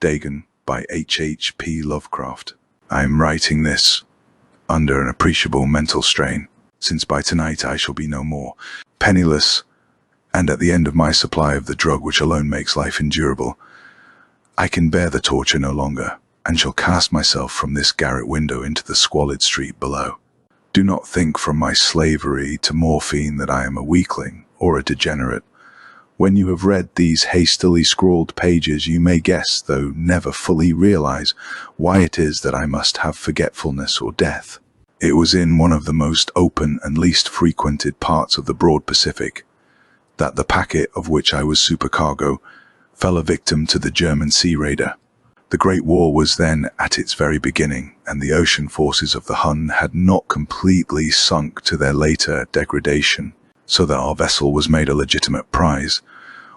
Dagon by H.P.Lovecraft. I am writing this under an appreciable mental strain, since by tonight I shall be no more, penniless, and at the end of my supply of the drug which alone makes life endurable. I can bear the torture no longer, and shall cast myself from this garret window into the squalid street below. Do not think from my slavery to morphine that I am a weakling or a degenerate. When you have read these hastily scrawled pages, you may guess, though never fully realize, why it is that I must have forgetfulness or death. It was in one of the most open and least frequented parts of the broad Pacific that the packet of which I was supercargo fell a victim to the German sea raider. The Great War was then at its very beginning, and the ocean forces of the Hun had not completely sunk to their later degradation, so that our vessel was made a legitimate prize,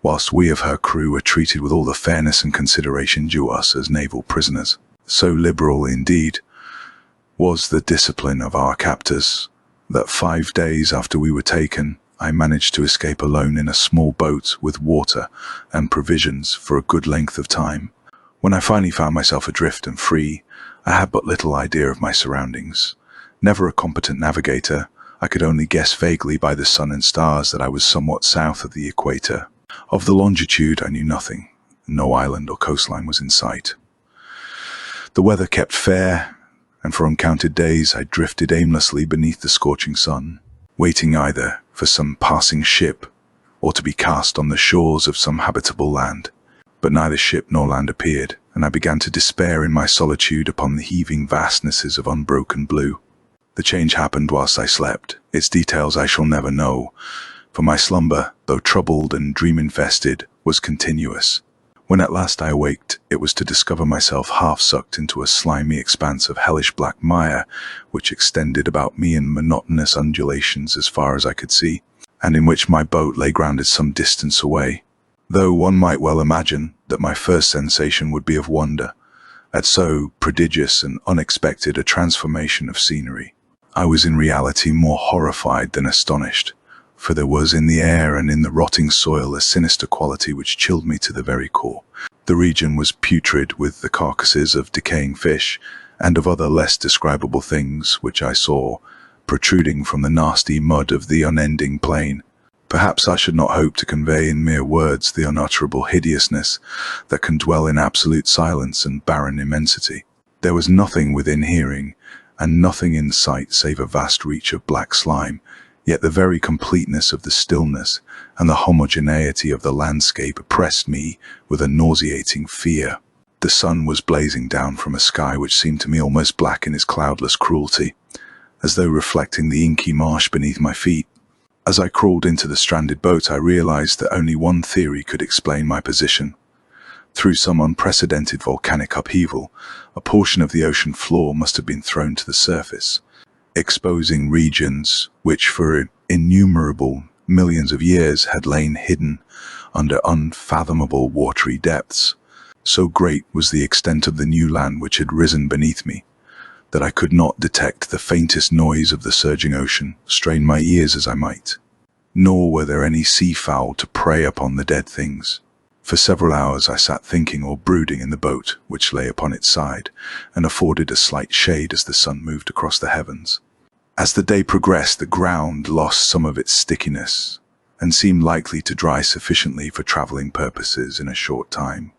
whilst we of her crew were treated with all the fairness and consideration due us as naval prisoners. So liberal, indeed, was the discipline of our captors, that 5 days after we were taken, I managed to escape alone in a small boat with water and provisions for a good length of time. When I finally found myself adrift and free, I had but little idea of my surroundings. Never a competent navigator, I could only guess vaguely by the sun and stars that I was somewhat south of the equator. Of the longitude I knew nothing. No island or coastline was in sight. The weather kept fair, and for uncounted days I drifted aimlessly beneath the scorching sun, waiting either for some passing ship or to be cast on the shores of some habitable land. But neither ship nor land appeared, and I began to despair in my solitude upon the heaving vastnesses of unbroken blue. The change happened whilst I slept. Its details I shall never know, for my slumber, though troubled and dream-infested, was continuous. When at last I awaked, it was to discover myself half-sucked into a slimy expanse of hellish black mire, which extended about me in monotonous undulations as far as I could see, and in which my boat lay grounded some distance away. Though one might well imagine that my first sensation would be of wonder at so prodigious and unexpected a transformation of scenery, I was in reality more horrified than astonished, for there was in the air and in the rotting soil a sinister quality which chilled me to the very core. The region was putrid with the carcasses of decaying fish and of other less describable things which I saw protruding from the nasty mud of the unending plain. Perhaps I should not hope to convey in mere words the unutterable hideousness that can dwell in absolute silence and barren immensity. There was nothing within hearing, and nothing in sight save a vast reach of black slime, yet the very completeness of the stillness and the homogeneity of the landscape oppressed me with a nauseating fear. The sun was blazing down from a sky which seemed to me almost black in its cloudless cruelty, as though reflecting the inky marsh beneath my feet. As I crawled into the stranded boat, I realized that only one theory could explain my position. Through some unprecedented volcanic upheaval, a portion of the ocean floor must have been thrown to the surface, exposing regions which for innumerable millions of years had lain hidden under unfathomable watery depths. So great was the extent of the new land which had risen beneath me, that I could not detect the faintest noise of the surging ocean, strain my ears as I might. Nor were there any seafowl to prey upon the dead things. For several hours I sat thinking or brooding in the boat, which lay upon its side, and afforded a slight shade as the sun moved across the heavens. As the day progressed, the ground lost some of its stickiness, and seemed likely to dry sufficiently for travelling purposes in a short time.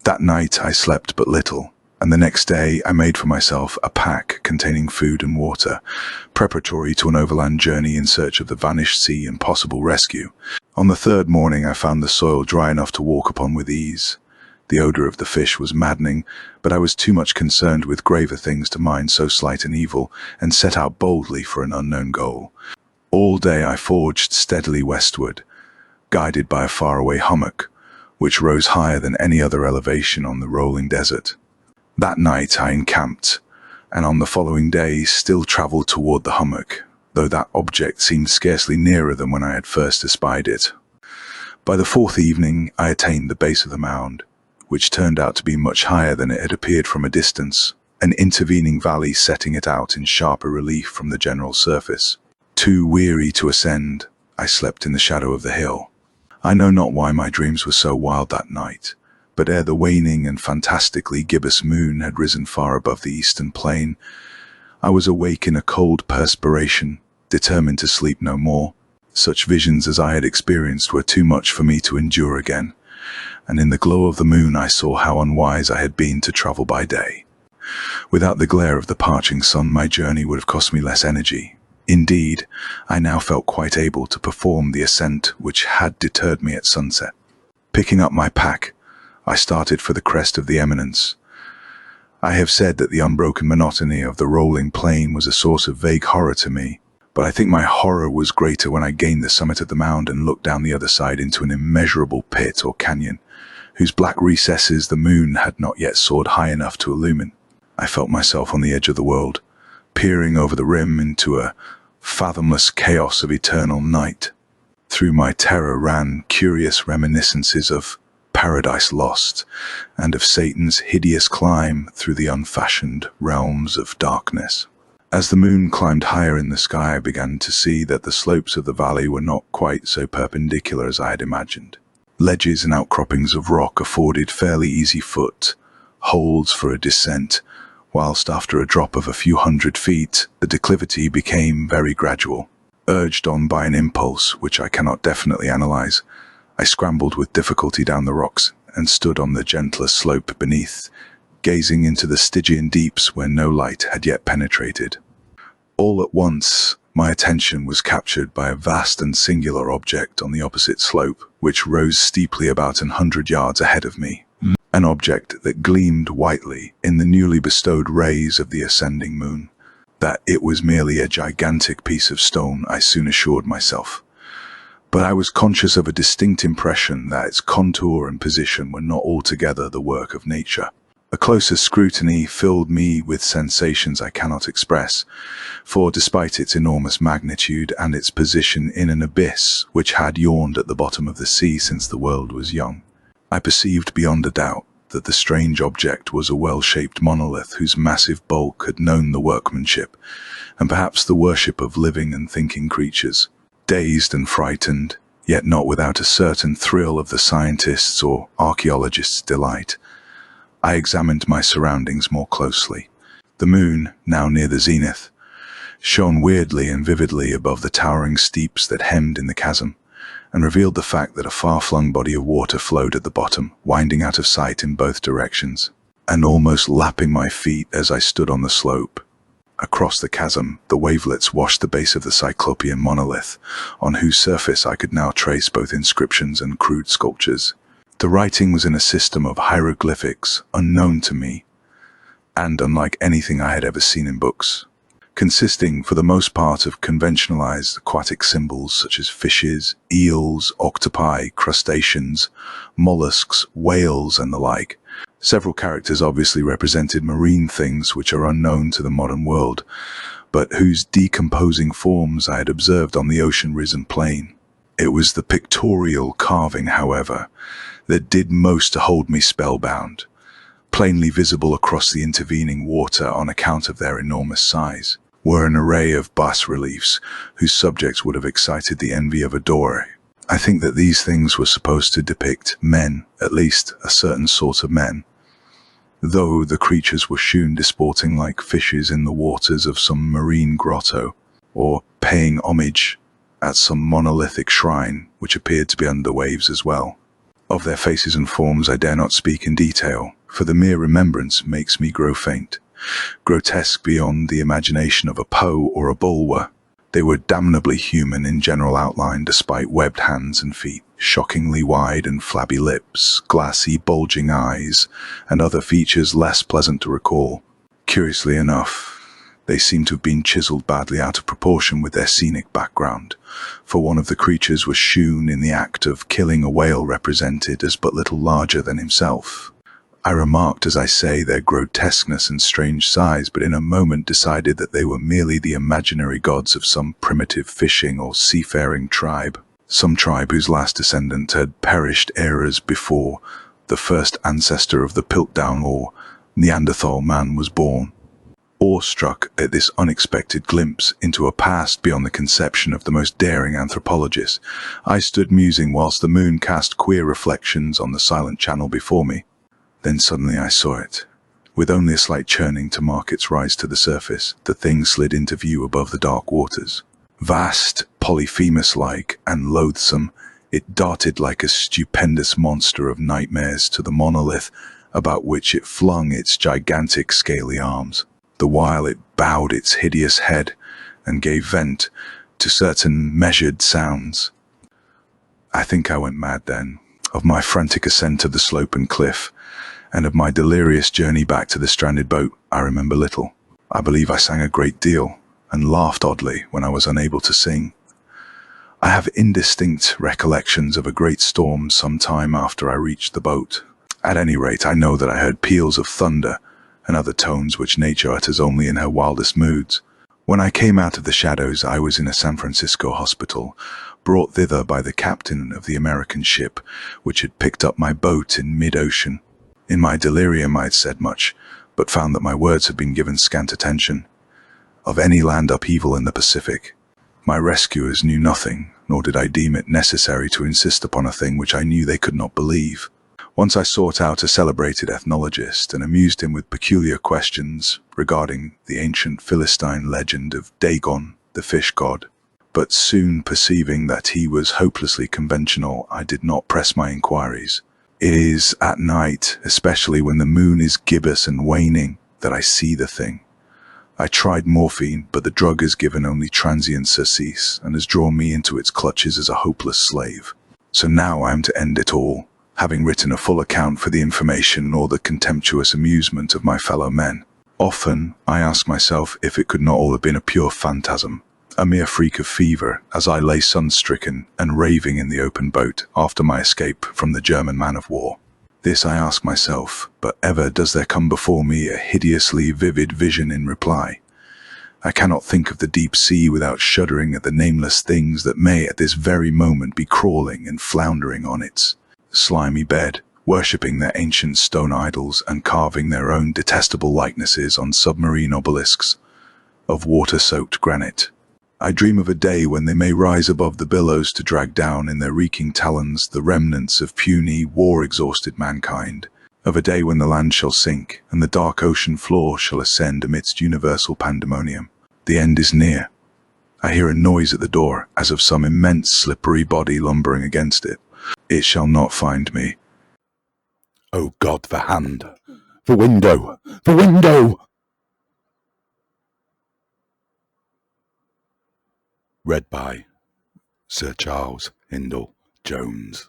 That night I slept but little, and the next day I made for myself a pack containing food and water, preparatory to an overland journey in search of the vanished sea and possible rescue. On the third morning I found the soil dry enough to walk upon with ease. The odour of the fish was maddening, but I was too much concerned with graver things to mind so slight an evil, and set out boldly for an unknown goal. All day I forged steadily westward, guided by a faraway hummock, which rose higher than any other elevation on the rolling desert. That night I encamped, and on the following day still travelled toward the hummock, though that object seemed scarcely nearer than when I had first espied it. By the fourth evening I attained the base of the mound, which turned out to be much higher than it had appeared from a distance, an intervening valley setting it out in sharper relief from the general surface. Too weary to ascend, I slept in the shadow of the hill. I know not why my dreams were so wild that night, But ere the waning and fantastically gibbous moon had risen far above the eastern plain, I was awake in a cold perspiration, determined to sleep no more. Such visions as I had experienced were too much for me to endure again, and in the glow of the moon I saw how unwise I had been to travel by day. Without the glare of the parching sun, my journey would have cost me less energy. Indeed, I now felt quite able to perform the ascent which had deterred me at sunset. Picking up my pack, I started for the crest of the eminence. I have said that the unbroken monotony of the rolling plain was a source of vague horror to me, but I think my horror was greater when I gained the summit of the mound and looked down the other side into an immeasurable pit or canyon, whose black recesses the moon had not yet soared high enough to illumine. I felt myself on the edge of the world, peering over the rim into a fathomless chaos of eternal night. Through my terror ran curious reminiscences of Paradise Lost, and of Satan's hideous climb through the unfashioned realms of darkness. As the moon climbed higher in the sky, I began to see that the slopes of the valley were not quite so perpendicular as I had imagined. Ledges and outcroppings of rock afforded fairly easy footholds for a descent, whilst after a drop of a few hundred feet, the declivity became very gradual. Urged on by an impulse which I cannot definitely analyze, I scrambled with difficulty down the rocks and stood on the gentler slope beneath, gazing into the Stygian deeps where no light had yet penetrated. All at once, my attention was captured by a vast and singular object on the opposite slope, which rose steeply about 100 yards ahead of me. An object that gleamed whitely in the newly bestowed rays of the ascending moon. That it was merely a gigantic piece of stone, I soon assured myself. But I was conscious of a distinct impression that its contour and position were not altogether the work of nature. A closer scrutiny filled me with sensations I cannot express, for despite its enormous magnitude and its position in an abyss which had yawned at the bottom of the sea since the world was young, I perceived beyond a doubt that the strange object was a well-shaped monolith whose massive bulk had known the workmanship, and perhaps the worship of living and thinking creatures. Dazed and frightened, yet not without a certain thrill of the scientist's or archaeologist's delight, I examined my surroundings more closely. The moon, now near the zenith, shone weirdly and vividly above the towering steeps that hemmed in the chasm, and revealed the fact that a far-flung body of water flowed at the bottom, winding out of sight in both directions, and almost lapping my feet as I stood on the slope. Across the chasm, the wavelets washed the base of the Cyclopean monolith, on whose surface I could now trace both inscriptions and crude sculptures. The writing was in a system of hieroglyphics unknown to me, and unlike anything I had ever seen in books, consisting for the most part of conventionalized aquatic symbols such as fishes, eels, octopi, crustaceans, mollusks, whales, and the like. Several characters obviously represented marine things which are unknown to the modern world, but whose decomposing forms I had observed on the ocean-risen plain. It was the pictorial carving, however, that did most to hold me spellbound, plainly visible across the intervening water on account of their enormous size, were an array of bas-reliefs whose subjects would have excited the envy of a Dore. I think that these things were supposed to depict men, at least a certain sort of men, though the creatures were shewn disporting like fishes in the waters of some marine grotto, or paying homage at some monolithic shrine which appeared to be under waves as well. Of their faces and forms I dare not speak in detail, for the mere remembrance makes me grow faint. Grotesque beyond the imagination of a Poe or a Bulwer, they were damnably human in general outline despite webbed hands and feet, shockingly wide and flabby lips, glassy, bulging eyes, and other features less pleasant to recall. Curiously enough, they seemed to have been chiseled badly out of proportion with their scenic background, for one of the creatures was shewn in the act of killing a whale represented as but little larger than himself. I remarked, as I say, their grotesqueness and strange size, but in a moment decided that they were merely the imaginary gods of some primitive fishing or seafaring tribe, some tribe whose last descendant had perished eras before the first ancestor of the Piltdown or Neanderthal man was born. awestruck at this unexpected glimpse into a past beyond the conception of the most daring anthropologist. I stood musing whilst the moon cast queer reflections on the silent channel before me. Then suddenly I saw it. With only a slight churning to mark its rise to the surface, the thing slid into view above the dark waters. Vast, Polyphemus-like, and loathsome, it darted like a stupendous monster of nightmares to the monolith about which it flung its gigantic scaly arms, the while it bowed its hideous head and gave vent to certain measured sounds. I think I went mad then, of my frantic ascent of the slope and cliff, and of my delirious journey back to the stranded boat. I remember little. I believe I sang a great deal, and laughed oddly when I was unable to sing. I have indistinct recollections of a great storm some time after I reached the boat. At any rate, I know that I heard peals of thunder and other tones which nature utters only in her wildest moods. When I came out of the shadows, I was in a San Francisco hospital, brought thither by the captain of the American ship which had picked up my boat in mid-ocean. In my delirium I had said much, but found that my words had been given scant attention. Of any land upheaval in the Pacific, my rescuers knew nothing, nor did I deem it necessary to insist upon a thing which I knew they could not believe. Once I sought out a celebrated ethnologist and amused him with peculiar questions regarding the ancient Philistine legend of Dagon, the fish god. But soon perceiving that he was hopelessly conventional, I did not press my inquiries. It is at night, especially when the moon is gibbous and waning, that I see the thing. I tried morphine, but the drug has given only transient surcease and has drawn me into its clutches as a hopeless slave. So now I am to end it all, having written a full account for the information or the contemptuous amusement of my fellow men. Often I ask myself if it could not all have been a pure phantasm, a mere freak of fever, as I lay sun-stricken and raving in the open boat after my escape from the German man-of-war. This I ask myself, but ever does there come before me a hideously vivid vision in reply. I cannot think of the deep sea without shuddering at the nameless things that may at this very moment be crawling and floundering on its slimy bed, worshipping their ancient stone idols and carving their own detestable likenesses on submarine obelisks of water-soaked granite. I dream of a day when they may rise above the billows to drag down in their reeking talons the remnants of puny, war-exhausted mankind, of a day when the land shall sink and the dark ocean floor shall ascend amidst universal pandemonium. The end is near. I hear a noise at the door, as of some immense slippery body lumbering against it. It shall not find me. Oh God, the hand! The window! The window! Read by Sir Charles Hindle Jones.